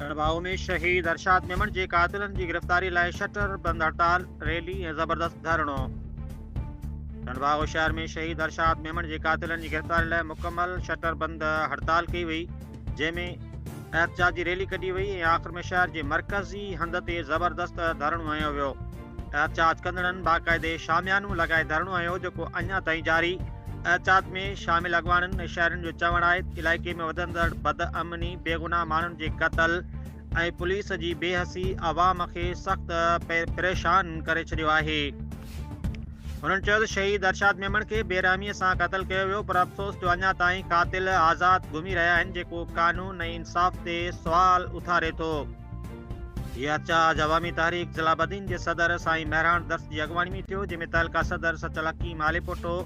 रणबाऊ में शहीद अरशाद मेमन जे कातिलन जी गिरफ़्तारी लाइ शटर बंद हड़ताल रैली ऐं ज़बरदस्त धरणो। रणबाऊ शहर में शहीद अरशाद मेमन जे कातिलन जी गिरफ़्तारी लाइ मुकमल शटर बंद हड़ताल कई वई, जंहिंमें एहतजाजी रैली कढी वई ऐं आख़िर में शहर जे मरकज़ी हंध ते ज़बरदस्त धरणो हयो वियो। एहतजाज कंदड़नि बाक़ाइदे शामियानो लॻाए धरणो हयो, जेको अञा ताईं जारी। एहतजाज में शामिल अॻवाननि ऐं शहरनि जो चवणु आहे त इलाइक़े में वधंदड़ बदअमनी, बेगुनाह माण्हुनि जे क़त्ल ऐं पुलिस जी बेहसी अवाम खे सख़्तु परेशान करे छॾियो आहे। हुननि चयो त शहीद अरशाद मेमन खे बेरहमीअ सां क़त्ल कयो वियो, पर अफ़सोस जो अञा ताईं कातिल आज़ाद घुमी रहिया आहिनि, जेको कानून ऐं इंसाफ़ ते सुवाल उथारे थो। इहा एहतजाज अवामी तहरीक ज़िलाबद्दीन जे सदर साईं महरान दर्स जी अॻवानी में थियो, जंहिंमें तहलका सदर सचल हकीम हालेपोटो,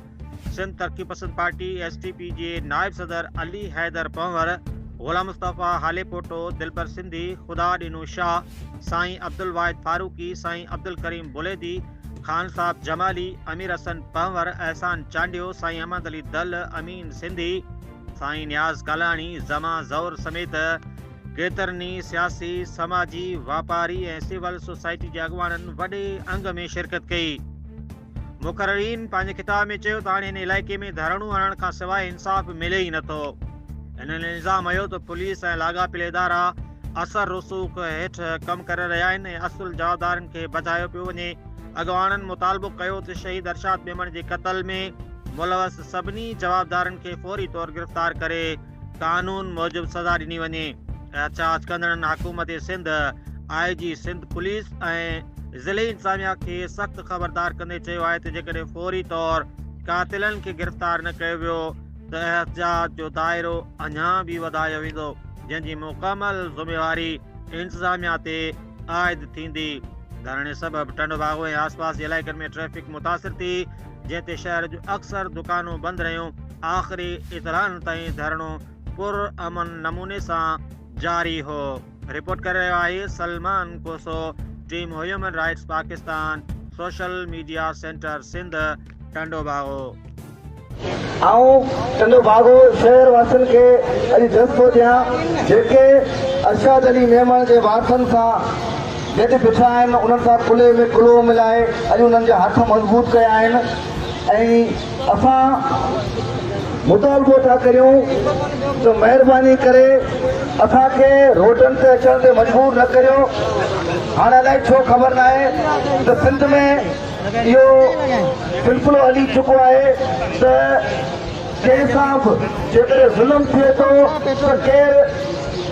सिंध तरक़ी पसंद पार्टी SDP जे नायब सदर अली हैदर पंवर, ग़ुलाम मुस्तफ़ा हालेपोटो, दिलबर सिंधी, ख़ुदा ॾिनो शाह, साईं अब्दुल वाहिद फारूकी, साईं अब्दुल करीम बुलेदी, खान साहब जमाली, अमीर हसन पंवर, एहसान चांडियो, साईं अहमद अली दल, अमीन सिंधी, साईं नियाज़ कालाणी, ज़मा ज़ौर समेत केतिरनि सियासी, समाजी, वापारी ऐं सिविल सोसाइटी जे अॻवाननि वॾे अंग में शिरकत कई। मुक़ररीन पंहिंजे खिताब में चयो त हाणे हिन इलाइक़े में धरणो हणण खां सवाइ इंसाफ़ मिले ई नथो। हिननि इल्ज़ाम हयो त पुलिस ऐं लाॻापियल इदारा असर रसूख़ हेठि कमु करे रहिया आहिनि ऐं असुल जवाबदारनि खे बचायो पियो वञे। अॻवाननि मुतालबो कयो त शहीद अरशाद मेमन जे क़त्ल में मुलवस सभिनी जवाबदारनि खे फौरी तौर गिरफ़्तार करे कानून मूजिबि सज़ा ॾिनी वञे। एहतजाज कंदड़नि हुकूमत सिंध, IG सिंध पुलिस ऐं ज़िले इंतज़ामिया खे सख़्तु ख़बरदार कंदे चयो आहे त जेकॾहिं फौरी तौर कातिलनि खे गिरफ़्तार न कयो वियो त एहतजाज जो दाइरो अञा बि वधायो वेंदो, जंहिंजी मुकमल ज़िम्मेवारी इंतज़ामिया ते आइद थींदी। धरणे सबबि टंडोबागो ऐं आसपास जे इलाइक़नि में ट्रैफ़िक मुतासिर थी, जंहिं ते शहर जूं अक्सर दुकानूं बंदि रहियूं। आख़िरी इतलाहनि ताईं धरणो पुरअमन नमूने सां जारी हो। रिपोर्ट करे रहियो आहे Salman Koso, team human rights Pakistan, social media center Sindh, Tando Bago. Tando Bago शहर वासियुनि खे अॼु दस्तो ॾियां, जेके अरशाद अली मेमन जे वारसनि सां जेके बीठा आहिनि, उन्हनि सां कुल्हे में कुल्हो मिलाए अॼु उन्हनि जा हथ मज़बूत कया आहिनि। ऐं असां मुतालबो था करियूं त महिरबानी करे असांखे रोडनि ते अचण ते मजबूर न करियो। हाणे अलाए छो ख़बर न आहे त सिंध में इहो सिलसिलो हली चुको आहे त कंहिं सां बि जेकॾहिं ज़ुल्म थिए थो त केरु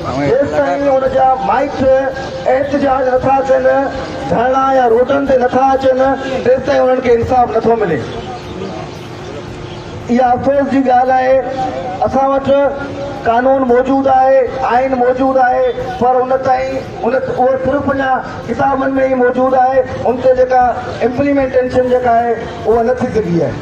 जेसिताईं हुनजा माइट एहतजाज नथा कनि, धरना या रोडनि ते नथा अचनि, तेसिताईं उन्हनि खे इंसाफ़ नथो मिले। इहा अफ़सोस जी ॻाल्हि आहे। असां वटि कानून मौजूदु आहे, आइन मौजूदु आहे, पर उन ताईं उहो सिर्फ़ु अञा किताबनि में ई मौजूदु आहे। उन ते जेका इम्प्लीमेंटेशन जेका आहे उहा न थी सघी आहे।